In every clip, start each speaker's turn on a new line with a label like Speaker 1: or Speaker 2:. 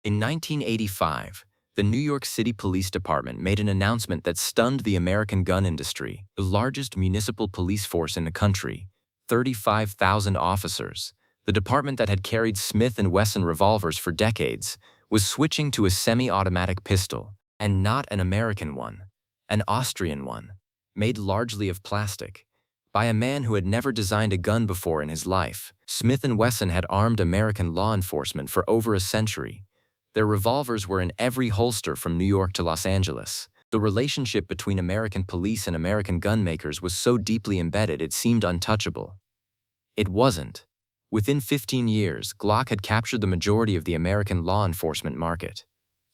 Speaker 1: In 1985, the New York City Police Department made an announcement that stunned the American gun industry. The largest municipal police force in the country, 35,000 officers, the department that had carried Smith & Wesson revolvers for decades, was switching to a semi-automatic pistol, and not an American one, an Austrian one, made largely of plastic. By a man who had never designed a gun before in his life, Smith & Wesson had armed American law enforcement for over a century. Their revolvers were in every holster from New York to Los Angeles. The relationship between American police and American gun makers was so deeply embedded it seemed untouchable. It wasn't. Within 15 years, Glock had captured the majority of the American law enforcement market.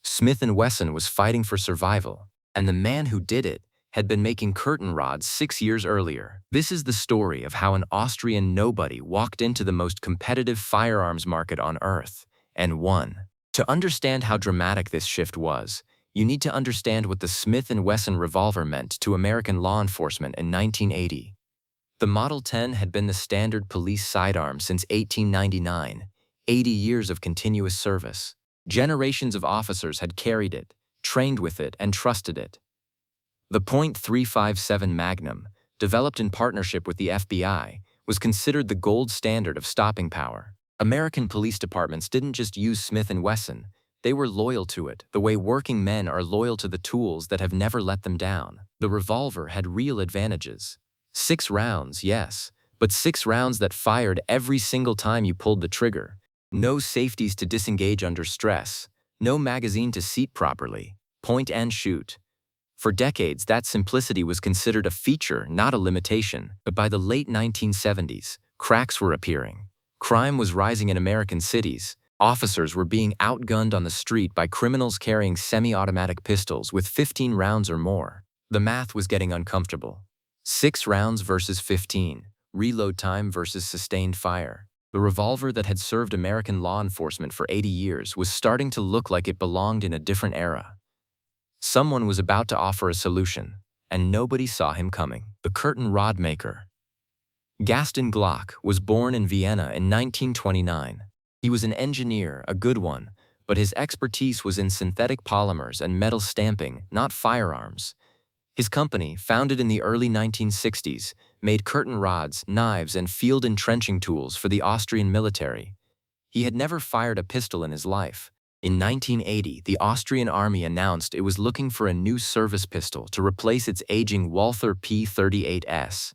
Speaker 1: Smith & Wesson was fighting for survival, and the man who did it had been making curtain rods 6 years earlier. This is the story of how an Austrian nobody walked into the most competitive firearms market on earth and won. To understand how dramatic this shift was, you need to understand what the Smith & Wesson revolver meant to American law enforcement in 1980. The Model 10 had been the standard police sidearm since 1899, 80 years of continuous service. Generations of officers had carried it, trained with it, and trusted it. The .357 Magnum, developed in partnership with the FBI, was considered the gold standard of stopping power. American police departments didn't just use Smith & Wesson, they were loyal to it, the way working men are loyal to the tools that have never let them down. The revolver had real advantages. 6 rounds, yes, but 6 rounds that fired every single time you pulled the trigger. No safeties to disengage under stress, no magazine to seat properly, point and shoot. For decades, that simplicity was considered a feature, not a limitation. But by the late 1970s, cracks were appearing. Crime was rising in American cities. Officers were being outgunned on the street by criminals carrying semi-automatic pistols with 15 rounds or more. The math was getting uncomfortable. 6 rounds versus 15, reload time versus sustained fire. The revolver that had served American law enforcement for 80 years was starting to look like it belonged in a different era. Someone was about to offer a solution, and nobody saw him coming. The curtain rod maker. Gaston Glock was born in Vienna in 1929. He was an engineer, a good one, but his expertise was in synthetic polymers and metal stamping, not firearms. His company, founded in the early 1960s, made curtain rods, knives, and field entrenching tools for the Austrian military. He had never fired a pistol in his life. In 1980, the Austrian army announced it was looking for a new service pistol to replace its aging Walther P38S.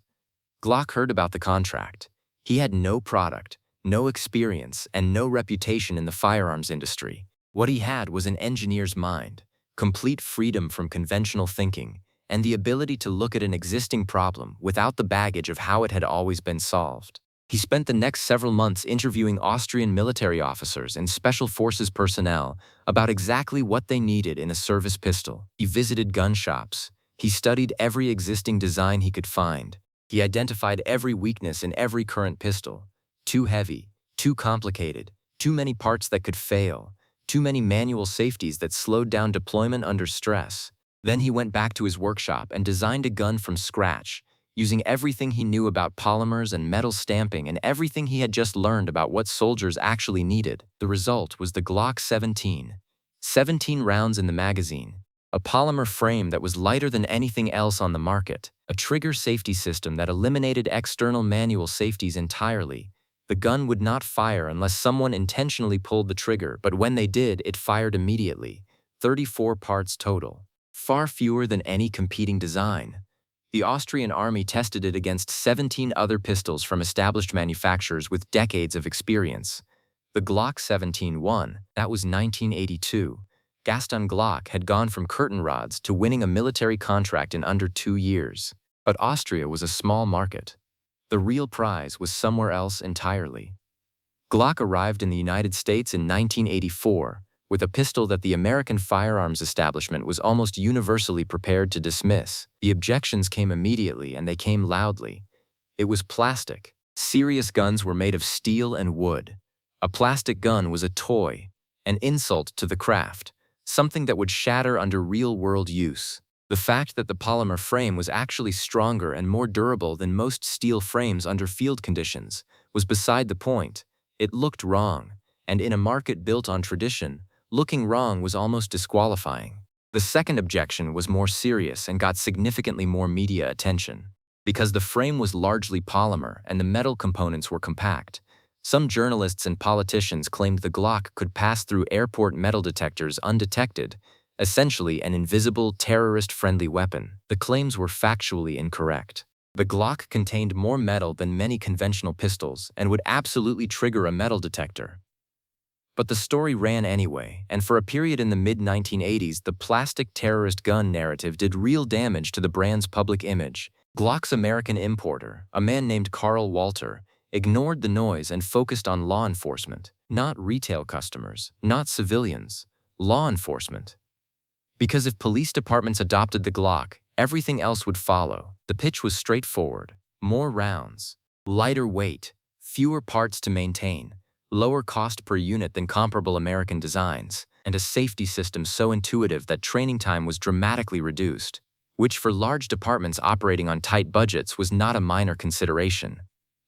Speaker 1: Glock heard about the contract. He had no product, no experience, and no reputation in the firearms industry. What he had was an engineer's mind, complete freedom from conventional thinking, and the ability to look at an existing problem without the baggage of how it had always been solved. He spent the next several months interviewing Austrian military officers and special forces personnel about exactly what they needed in a service pistol. He visited gun shops. He studied every existing design he could find. He identified every weakness in every current pistol. Too heavy, too complicated, too many parts that could fail, too many manual safeties that slowed down deployment under stress. Then he went back to his workshop and designed a gun from scratch, using everything he knew about polymers and metal stamping and everything he had just learned about what soldiers actually needed. The result was the Glock 17. 17 rounds in the magazine, a polymer frame that was lighter than anything else on the market, a trigger safety system that eliminated external manual safeties entirely. The gun would not fire unless someone intentionally pulled the trigger, but when they did, it fired immediately. 34 parts total, far fewer than any competing design. The Austrian army tested it against 17 other pistols from established manufacturers with decades of experience. The Glock 17 won. That was 1982. Gaston Glock had gone from curtain rods to winning a military contract in under 2 years. But Austria was a small market. The real prize was somewhere else entirely. Glock arrived in the United States in 1984 with a pistol that the American firearms establishment was almost universally prepared to dismiss. The objections came immediately, and they came loudly. It was plastic. Serious guns were made of steel and wood. A plastic gun was a toy, an insult to the craft, something that would shatter under real-world use. The fact that the polymer frame was actually stronger and more durable than most steel frames under field conditions was beside the point. It looked wrong, and in a market built on tradition, Looking wrong was almost disqualifying. The second objection was more serious and got significantly more media attention. Because the frame was largely polymer and the metal components were compact, some journalists and politicians claimed the Glock could pass through airport metal detectors undetected, essentially an invisible, terrorist-friendly weapon. The claims were factually incorrect. The Glock contained more metal than many conventional pistols and would absolutely trigger a metal detector. But the story ran anyway, and for a period in the mid-1980s, the plastic terrorist gun narrative did real damage to the brand's public image. Glock's American importer, a man named Carl Walter, ignored the noise and focused on law enforcement, not retail customers, not civilians, law enforcement. Because if police departments adopted the Glock, everything else would follow. The pitch was straightforward: more rounds, lighter weight, fewer parts to maintain, lower cost per unit than comparable American designs, and a safety system so intuitive that training time was dramatically reduced, which for large departments operating on tight budgets was not a minor consideration.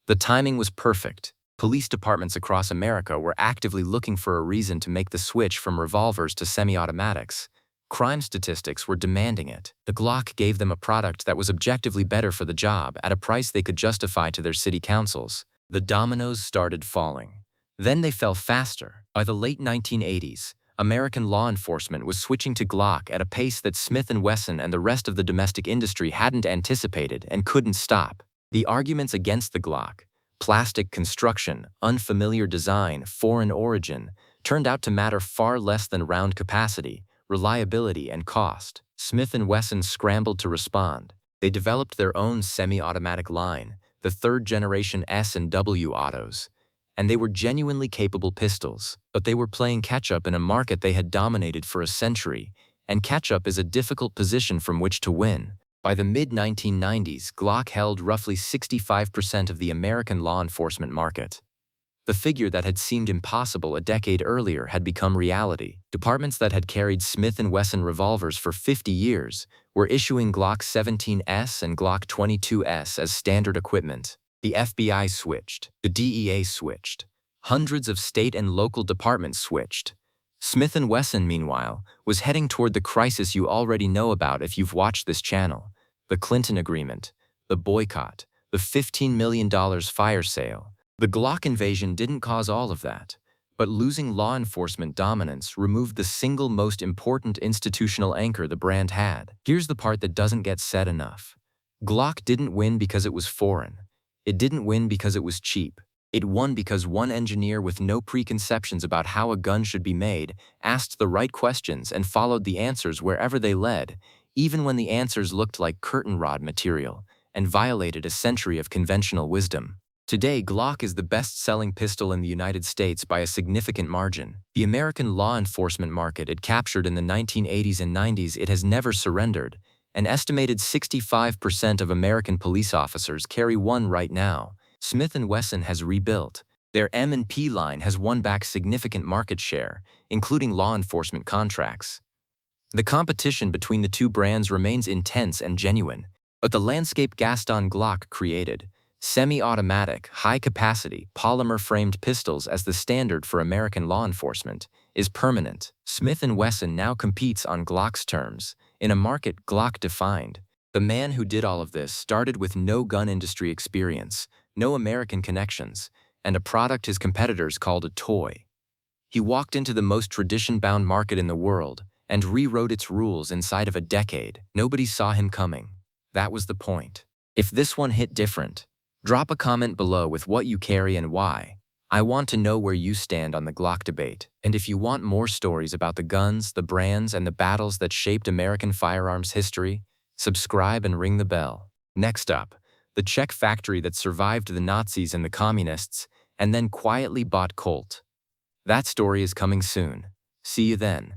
Speaker 1: The timing was perfect. Police departments across America were actively looking for a reason to make the switch from revolvers to semi-automatics. Crime statistics were demanding it. The Glock gave them a product that was objectively better for the job at a price they could justify to their city councils. The dominoes started falling. Then they fell faster. By the late 1980s, American law enforcement was switching to Glock at a pace that Smith Wesson and the rest of the domestic industry hadn't anticipated and couldn't stop. The arguments against the Glock, plastic construction, unfamiliar design, foreign origin, turned out to matter far less than round capacity, reliability, and cost. Smith & Wesson scrambled to respond. They developed their own semi-automatic line, the third-generation S&W autos, and they were genuinely capable pistols. But they were playing catch-up in a market they had dominated for a century, and catch-up is a difficult position from which to win. By the mid-1990s, Glock held roughly 65% of the American law enforcement market. The figure that had seemed impossible a decade earlier had become reality. Departments that had carried Smith & Wesson revolvers for 50 years were issuing Glock 17s and Glock 22s as standard equipment. The FBI switched. The DEA switched. Hundreds of state and local departments switched. Smith & Wesson, meanwhile, was heading toward the crisis you already know about if you've watched this channel: the Clinton agreement, the boycott, the $15 million fire sale. The Glock invasion didn't cause all of that, but losing law enforcement dominance removed the single most important institutional anchor the brand had. Here's the part that doesn't get said enough. Glock didn't win because it was foreign. It didn't win because it was cheap. It won because one engineer with no preconceptions about how a gun should be made asked the right questions and followed the answers wherever they led, even when the answers looked like curtain rod material and violated a century of conventional wisdom. Today, Glock is the best-selling pistol in the United States by a significant margin. The American law enforcement market it captured in the 1980s and 90s, it has never surrendered. An estimated 65% of American police officers carry one right now. Smith & Wesson has rebuilt. Their M&P line has won back significant market share, including law enforcement contracts. The competition between the two brands remains intense and genuine, but the landscape Gaston Glock created, semi-automatic, high-capacity, polymer-framed pistols as the standard for American law enforcement, is permanent. Smith & Wesson now competes on Glock's terms, in a market Glock defined. The man who did all of this started with no gun industry experience, no American connections, and a product his competitors called a toy. He walked into the most tradition-bound market in the world and rewrote its rules inside of a decade. Nobody saw him coming. That was the point. If this one hit different, drop a comment below with what you carry and why. I want to know where you stand on the Glock debate. And if you want more stories about the guns, the brands, and the battles that shaped American firearms history, subscribe and ring the bell. Next up, the Czech factory that survived the Nazis and the communists, and then quietly bought Colt. That story is coming soon. See you then.